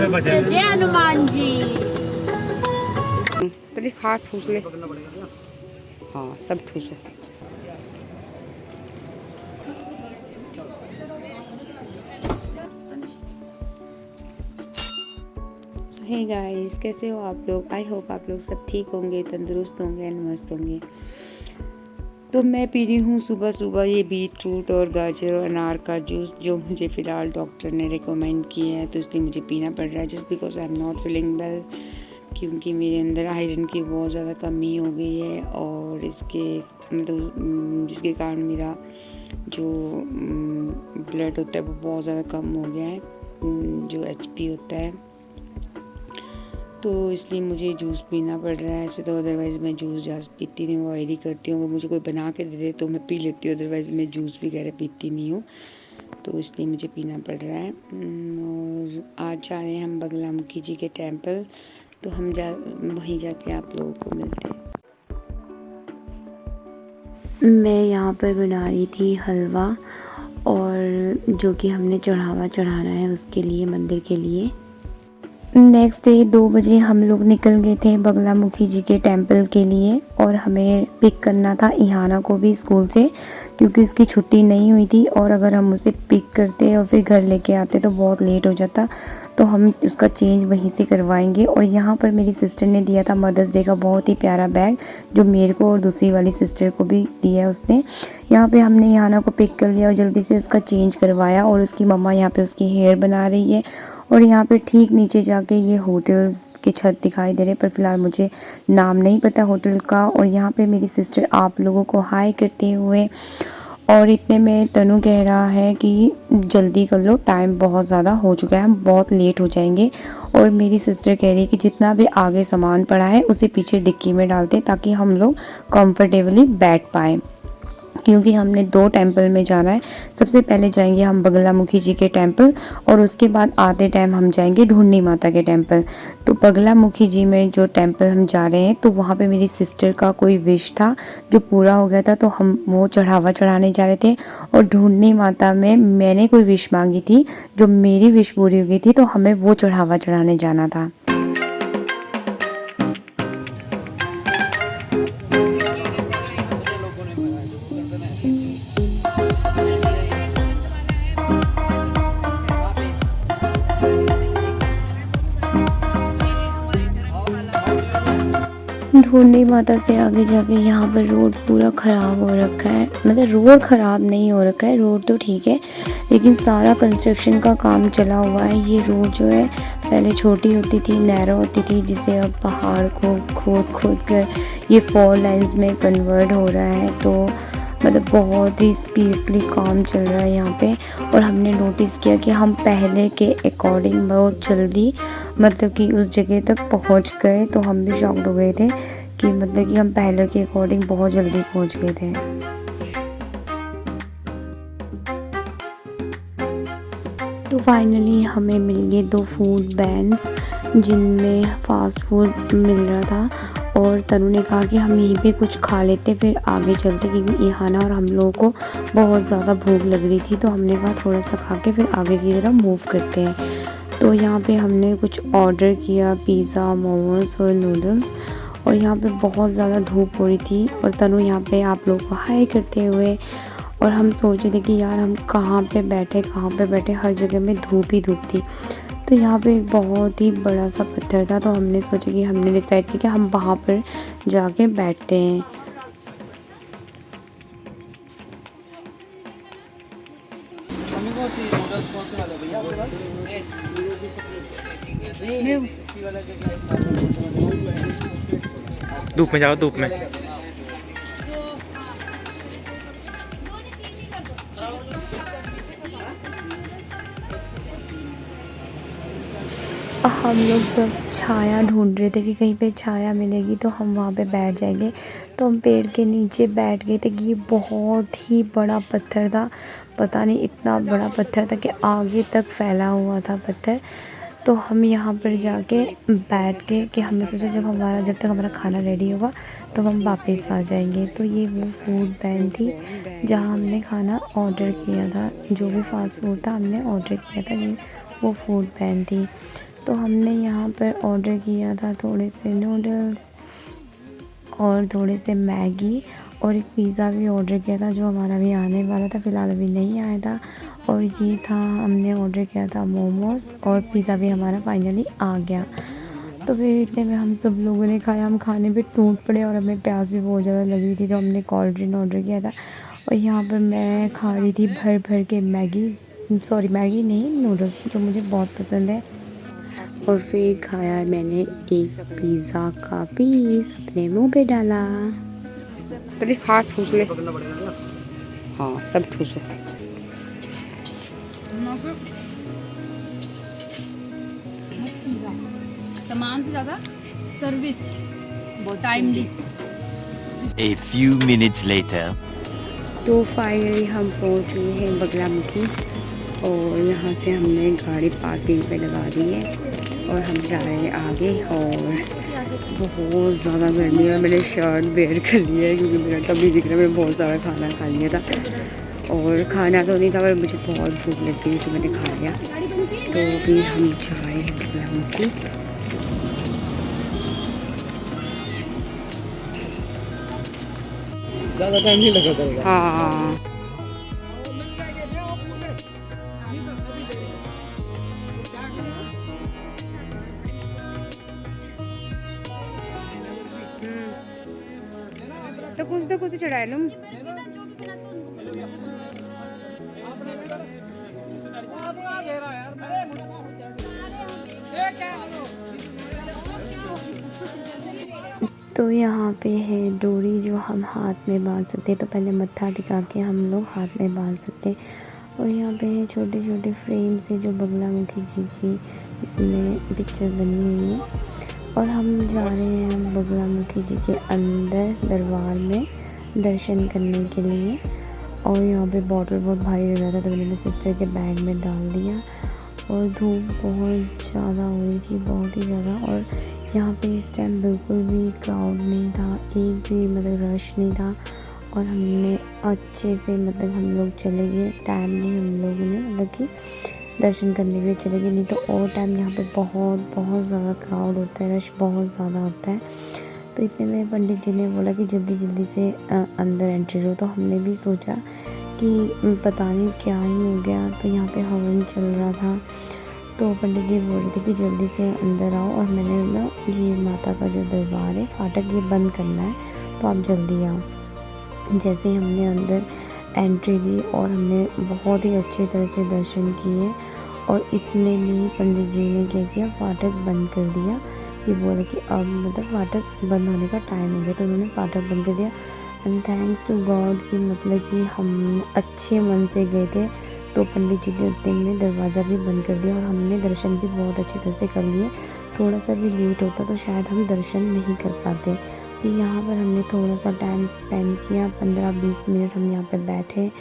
जय हनुमान जी। तेरी खाट ठूस ले। हाँ सब ठूसो। हे गाइस, कैसे हो आप लोग? आई होप आप लोग सब ठीक होंगे, तंदुरुस्त होंगे एंड मस्त होंगे। तो मैं पी रही हूँ सुबह सुबह ये बीट रूट और गाजर और अनार का जूस, जो मुझे फ़िलहाल डॉक्टर ने रिकमेंड किए हैं, तो इसलिए मुझे पीना पड़ रहा है just because I am not feeling well, क्योंकि मेरे अंदर आयरन की बहुत ज़्यादा कमी हो गई है और इसके मतलब जिसके कारण मेरा जो ब्लड होता है वो बहुत ज़्यादा कम हो गया है, जो HP होता है, तो इसलिए मुझे जूस पीना पड़ रहा है। ऐसे तो अदरवाइज़ मैं जूस ज़्यादा पीती नहीं हूँ, अवॉइड ही करती हूँ। अगर मुझे कोई बना के दे दे तो मैं पी लेती हूँ, अदरवाइज़ मैं जूस वगैरह पीती नहीं हूँ, तो इसलिए मुझे पीना पड़ रहा है। और आज जा रहे हैं हम बगलामुखी जी के टेम्पल, तो हम वहीं जाके आप लोगों को मिलते हैं। मैं यहाँ पर बना रही थी हलवा, और जो कि हमने चढ़ाना है उसके लिए, मंदिर के लिए। नेक्स्ट डे 2 बजे हम लोग निकल गए थे बगलामुखी जी के टेम्पल के लिए, और हमें पिक करना था इहाना को भी स्कूल से, क्योंकि उसकी छुट्टी नहीं हुई थी, और अगर हम उसे पिक करते और फिर घर लेके आते तो बहुत लेट हो जाता, तो हम उसका चेंज वहीं से करवाएंगे। और यहाँ पर मेरी सिस्टर ने दिया था मदर्स डे का बहुत ही प्यारा बैग, जो मेरे को और दूसरी वाली सिस्टर को भी दिया है उसने। यहाँ पे हमने इहाना को पिक कर लिया और जल्दी से उसका चेंज करवाया, और उसकी मम्मा यहाँ पे उसकी हेयर बना रही है। और यहाँ पे ठीक नीचे जाके ये होटल्स के छत दिखाई दे रहे हैं, पर फिलहाल मुझे नाम नहीं पता होटल का। और यहाँ पे मेरी सिस्टर आप लोगों को हाय करते हुए, और इतने में तनु कह रहा है कि जल्दी कर लो, टाइम बहुत ज़्यादा हो चुका है, हम बहुत लेट हो जाएंगे। और मेरी सिस्टर कह रही है कि जितना भी आगे सामान पड़ा है उसे पीछे डिक्की में डालते, ताकि हम लोग कंफर्टेबली बैठ पाएँ, क्योंकि हमने 2 टेम्पल में जाना है। सबसे पहले जाएंगे हम बगलामुखी जी के टेम्पल, और उसके बाद आते टाइम हम जाएंगे ढूंढनी माता के टेम्पल। तो बगलामुखी जी में जो टेम्पल हम जा रहे हैं, तो वहाँ पे मेरी सिस्टर का कोई विश था जो पूरा हो गया था, तो हम वो चढ़ावा चढ़ाने जा रहे थे। और ढूंढनी माता में मैंने कोई विश मांगी थी, जो मेरी विश पूरी हो गई थी, तो हमें वो चढ़ावा चढ़ाने जाना था। ढूंढनी माता से आगे जाके यहाँ पर रोड पूरा ख़राब हो रखा है, मतलब रोड ख़राब नहीं हो रखा है, रोड तो ठीक है, लेकिन सारा कंस्ट्रक्शन का काम चला हुआ है। ये रोड जो है पहले छोटी होती थी, नैरो होती थी, जिसे अब पहाड़ को खोद कर ये 4 लाइन्स में कन्वर्ट हो रहा है। तो मतलब बहुत ही स्पीडली काम चल रहा है यहाँ पे। और हमने नोटिस किया कि हम पहले के अकॉर्डिंग बहुत जल्दी मतलब कि उस जगह तक पहुँच गए, तो हम भी शॉक्ड हो गए थे कि मतलब कि हम पहले के अकॉर्डिंग बहुत जल्दी पहुँच गए थे। तो फाइनली हमें मिल गए 2 फूड वैन्स, जिनमें फ़ास्ट फूड मिल रहा था, और तनु ने कहा कि हम यहीं पे कुछ खा लेते फिर आगे चलते, क्योंकि इहाना और हम लोगों को बहुत ज़्यादा भूख लग रही थी। तो हमने कहा थोड़ा सा खा के फिर आगे की तरफ मूव करते हैं। तो यहाँ पे हमने कुछ ऑर्डर किया, पिज़्ज़ा, मोमोज़ और नूडल्स। और यहाँ पे बहुत ज़्यादा धूप हो रही थी, और तनु यहाँ पे आप लोगों को हाय करते हुए, और हम सोच रहे थे कि यार हम कहाँ पे बैठे, हर जगह में धूप ही धूप थी। तो यहाँ पे एक बहुत ही बड़ा सा पत्थर था, तो हमने सोचा कि हमने डिसाइड किया कि हम वहाँ पर जाके बैठते हैं। धूप में जाओ, धूप में। हम लोग सब छाया ढूंढ रहे थे कि कहीं पे छाया मिलेगी तो हम वहाँ पे बैठ जाएंगे। तो हम पेड़ के नीचे बैठ गए थे कि ये बहुत ही बड़ा पत्थर था, पता नहीं इतना बड़ा पत्थर था कि आगे तक फैला हुआ था पत्थर। तो हम यहाँ पर जाके बैठ गए कि हमने सोचा जब तक हमारा खाना रेडी होगा तो हम वापस आ जाएंगे। तो ये वो फूड वैन थी जहाँ हमने खाना ऑर्डर किया था, जो भी फास्ट फूड था हमने ऑर्डर किया था, ये वो फूड वैन थी। तो हमने यहाँ पर ऑर्डर किया था थोड़े से नूडल्स और थोड़े से मैगी और एक पिज़्ज़ा भी ऑर्डर किया था जो हमारा भी आने वाला था, फ़िलहाल अभी नहीं आया था। और ये था, हमने ऑर्डर किया था मोमोज़ और पिज़्ज़ा भी हमारा फाइनली आ गया। तो फिर इतने में हम सब लोगों ने खाया, हम खाने पे टूट पड़े और हमें प्यास भी बहुत ज़्यादा लगी थी, तो हमने कोल्ड ड्रिंक ऑर्डर किया था। और यहाँ पर मैं खा रही थी भर भर के मैगी नहीं, नूडल्स जो मुझे बहुत पसंद है। और फिर खाया मैंने एक पिज़्ज़ा का पीस, अपने मुंह पे डाला। तो खा ठूस ले, हाँ सब ठूसो। सामान से ज़्यादा सर्विस बहुत timely. A few minutes later. तो फाइनली हम पहुंच चुके हैं बगलामुखी और यहाँ से हमने गाड़ी पार्किंग पे लगा दी है और हम जा रहे हैं आगे। और बहुत ज़्यादा गर्मी है, मैंने शर्ट वेयर कर लिया है क्योंकि मेरा टमी दिख रहा है। मैंने बहुत सारा खाना खा लिया था और खाना तो नहीं था पर मुझे बहुत भूख लग गई तो मैंने खा लिया। तो अभी हम जा रहे हैं बगलामुखी। ज़्यादा टाइम नहीं लगा करेगा। हाँ तो कुछ चढ़ा लूँ। तो यहाँ पे है डोरी जो हम हाथ में बांध सकते हैं, तो पहले मत्था टिका के हम लोग हाथ में बांध सकते हैं। और यहाँ पे है छोटे छोटे फ्रेम से जो बगलामुखी जी की इसमें पिक्चर बनी हुई है। और हम जा रहे हैं बगलामुखी जी के अंदर दरबार में दर्शन करने के लिए। और यहाँ पे बॉटल बहुत भारी लग रहा था तो मैंने अपने सिस्टर के बैग में डाल दिया। और धूप बहुत ज़्यादा हो रही थी, बहुत ही ज़्यादा। और यहाँ पे इस टाइम बिल्कुल भी क्राउड नहीं था, एक भी मतलब रश नहीं था। और हमने अच्छे से मतलब हम लोग चले गए, टाइम नहीं हम लोगों ने मतलब कि दर्शन करने के लिए चले गए, नहीं तो और टाइम यहाँ पे बहुत ज़्यादा क्राउड होता है, रश बहुत ज़्यादा होता है। तो इतने में पंडित जी ने बोला कि जल्दी से अंदर एंट्री लो। तो हमने भी सोचा कि पता नहीं क्या ही हो गया, तो यहाँ पे हवन चल रहा था तो पंडित जी बोल रहे थे कि जल्दी से अंदर आओ। और मैंने ना ये माता का जो दरबार है फाटक ये बंद करना है तो आप जल्दी आओ। जैसे ही हमने अंदर एंट्री ली और हमने बहुत ही अच्छी तरह से दर्शन किए। और इतने में पंडित जी ने क्या किया, फाटक बंद कर दिया कि बोले कि अब मतलब फाटक बंद होने का टाइम हो गया, तो उन्होंने फाटक बंद कर दिया। एंड थैंक्स टू गॉड कि मतलब कि हम अच्छे मन से गए थे तो पंडित जी ने उतने में दरवाज़ा भी बंद कर दिया और हमने दर्शन भी बहुत अच्छी तरह से कर लिए। थोड़ा सा भी लेट होता तो शायद हम दर्शन नहीं कर पाते। फिर यहाँ पर हमने थोड़ा सा टाइम स्पेंड किया, 15-20 मिनट हम यहाँ पे बैठे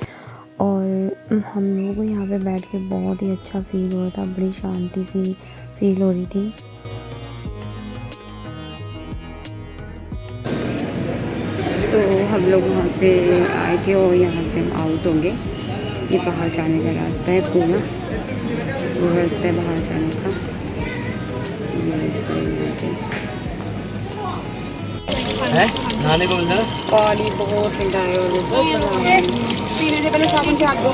और हम लोगों को यहाँ पे बैठ के बहुत ही अच्छा फील हो रहा था, बड़ी शांति सी फील हो रही थी। तो हम लोग वहाँ से आए थे और यहाँ से हम आउट होंगे। ये बाहर जाने का रास्ता है पूरा, वो रास्ता है बाहर जाने का। है नहाने को मिलता है, पानी बहुत ठंडा है और पीने से पहले साबुन से हाथ धो,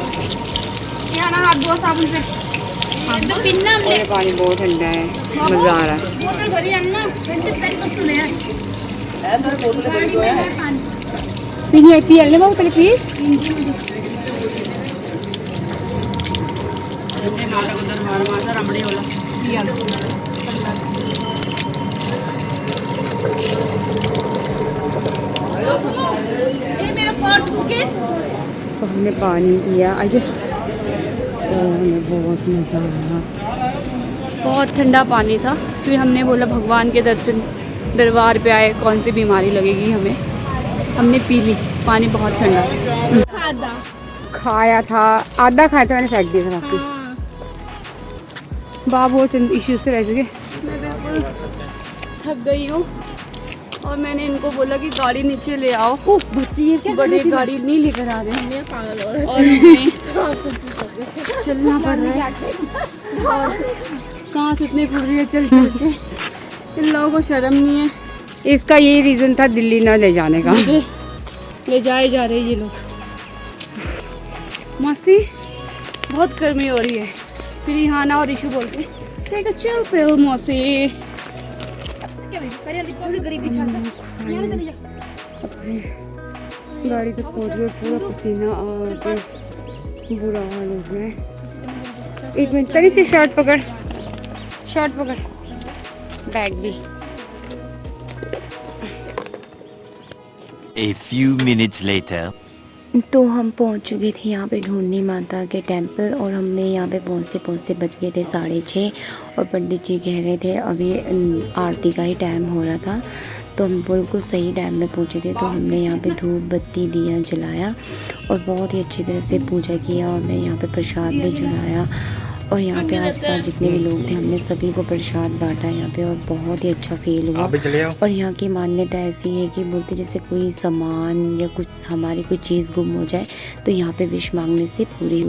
यहाँ ना हाथ धो साबुन से। तो पीना और ये पानी बहुत ठंडा है, मज़ा आ रहा है। बोतल भरी है ना, 20 तारीख तक सुने हैं। पीनी पी ले बाबू पहले पी। मेरा पर्स बुकेस। तो हमने पानी पिया आज और हमें बहुत मज़ा आया। बहुत ठंडा पानी था। फिर हमने बोला भगवान के दर्शन दरबार पे आए, कौन सी बीमारी लगेगी हमें। हमने पी ली, पानी बहुत ठंडा। खाया था, आधा खाया था, मैंने फेंक दिया था बाकी। बाबू वो चंद इश्यूज से रह चुके। मैं बिल्कुल थक गई हूँ और मैंने इनको बोला कि गाड़ी नीचे ले आओ। बच्ची बड़ी गाड़ी नहीं लेकर आ रहे हैं और हमें चलना पड़ रहा है। और सांस इतनी फूल रही है चल चल के। इन लोगों को शर्म नहीं है। इसका यही रीज़न था दिल्ली ना ले जाने का। मुझे ले जाए जा रहे ये लोग। मासी बहुत गर्मी हो रही है। फिर रिहाना और इशू बोलते टेक अ चिल पिल मौसी। गाड़ी पे पहुंच गए, पूरा पसीना आ के बुरा हाल हो गया है। एक मिनट तनी से शर्ट पकड़, शर्ट पकड़, बैग भी। A few minutes later. तो हम पहुंच चुके थे यहाँ पे ढूंढनी माता के टेंपल, और हमने यहाँ पे पहुंचते पहुंचते बज गए थे 6:30, और पंडित जी कह रहे थे अभी आरती का ही टाइम हो रहा था। तो हम बिल्कुल सही टाइम में पहुंचे थे। तो हमने यहाँ पे धूप बत्ती दिया जलाया और बहुत ही अच्छी तरह से पूजा किया, और मैं यहाँ पे प्रसाद भी चढ़ाया, और यहाँ पे आसपास जितने भी लोग थे हमने सभी को प्रसाद बांटा यहाँ पे, और बहुत ही अच्छा फील हुआ। और यहाँ की मान्यता ऐसी है कि बोलते जैसे कोई सामान या कुछ हमारी कोई चीज़ गुम हो जाए तो यहाँ पे विश मांगने से पूरी